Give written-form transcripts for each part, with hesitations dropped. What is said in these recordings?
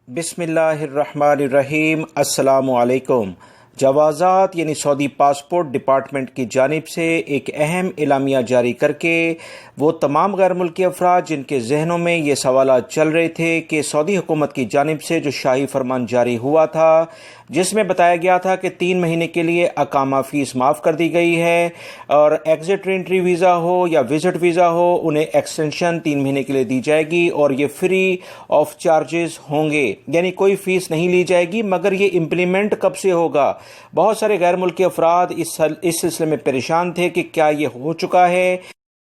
بسم اللہ الرحمن الرحیم۔ السلام علیکم۔ جوازات یعنی سعودی پاسپورٹ ڈپارٹمنٹ کی جانب سے ایک اہم اعلامیہ جاری کر کے وہ تمام غیر ملکی افراد جن کے ذہنوں میں یہ سوالات چل رہے تھے کہ سعودی حکومت کی جانب سے جو شاہی فرمان جاری ہوا تھا جس میں بتایا گیا تھا کہ 3 مہینے کے لیے اقامہ فیس معاف کر دی گئی ہے اور ایگزٹ انٹری ویزا ہو یا وزٹ ویزا ہو انہیں ایکسٹینشن 3 مہینے کے لیے دی جائے گی اور یہ فری آف چارجز ہوں گے، یعنی کوئی فیس نہیں لی جائے گی۔ مگر یہ امپلیمنٹ کب سے ہوگا؟ بہت سارے غیر ملکی افراد اس سلسلے میں پریشان تھے کہ کیا یہ ہو چکا ہے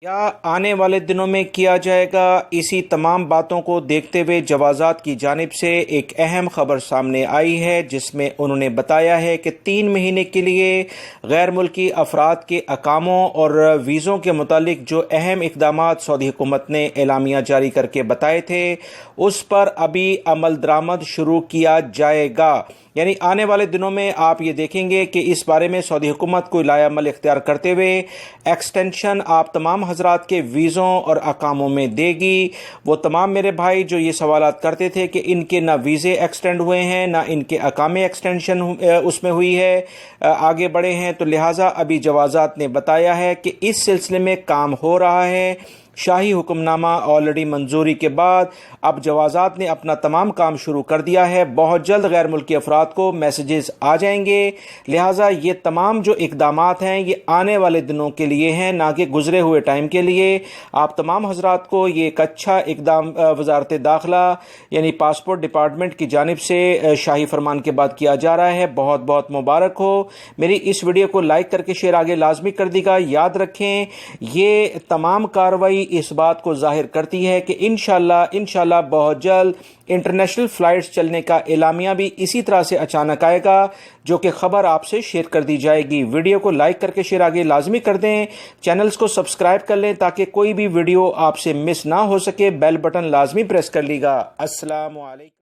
یا آنے والے دنوں میں کیا جائے گا۔ اسی تمام باتوں کو دیکھتے ہوئے جوازات کی جانب سے ایک اہم خبر سامنے آئی ہے جس میں انہوں نے بتایا ہے کہ 3 مہینے کے لیے غیر ملکی افراد کے اقاموں اور ویزوں کے متعلق جو اہم اقدامات سعودی حکومت نے اعلامیہ جاری کر کے بتائے تھے اس پر ابھی عمل درآمد شروع کیا جائے گا، یعنی آنے والے دنوں میں آپ یہ دیکھیں گے کہ اس بارے میں سعودی حکومت کوئی لائے عمل اختیار کرتے ہوئے ایکسٹینشن آپ تمام حضرات کے ویزوں اور اقاموں میں دے گی۔ وہ تمام میرے بھائی جو یہ سوالات کرتے تھے کہ ان کے نہ ویزے ایکسٹینڈ ہوئے ہیں نہ ان کے اقامے ایکسٹینشن اس میں ہوئی ہے، آگے بڑھے ہیں، تو لہٰذا ابھی جوازات نے بتایا ہے کہ اس سلسلے میں کام ہو رہا ہے۔ شاہی حکم نامہ آلریڈی منظوری کے بعد اب جوازات نے اپنا تمام کام شروع کر دیا ہے۔ بہت جلد غیر ملکی افراد کو میسیجز آ جائیں گے، لہٰذا یہ تمام جو اقدامات ہیں یہ آنے والے دنوں کے لیے ہیں، نہ کہ گزرے ہوئے ٹائم کے لیے۔ آپ تمام حضرات کو یہ ایک اچھا اقدام وزارت داخلہ یعنی پاسپورٹ ڈپارٹمنٹ کی جانب سے شاہی فرمان کے بعد کیا جا رہا ہے، بہت بہت مبارک ہو۔ میری اس ویڈیو کو لائک کر کے شیئر آگے لازمی کر دی گا۔ یاد رکھیں یہ تمام کارروائی اس بات کو ظاہر کرتی ہے کہ انشاءاللہ بہت جلد انٹرنیشنل فلائٹس چلنے کا اعلامیہ بھی اسی طرح سے اچانک آئے گا، جو کہ خبر آپ سے شیئر کر دی جائے گی۔ ویڈیو کو لائک کر کے شیئر آگے لازمی کر دیں، چینلز کو سبسکرائیب کر لیں تاکہ کوئی بھی ویڈیو آپ سے مس نہ ہو سکے، بیل بٹن لازمی پریس کر لیگا۔ السلام علیکم۔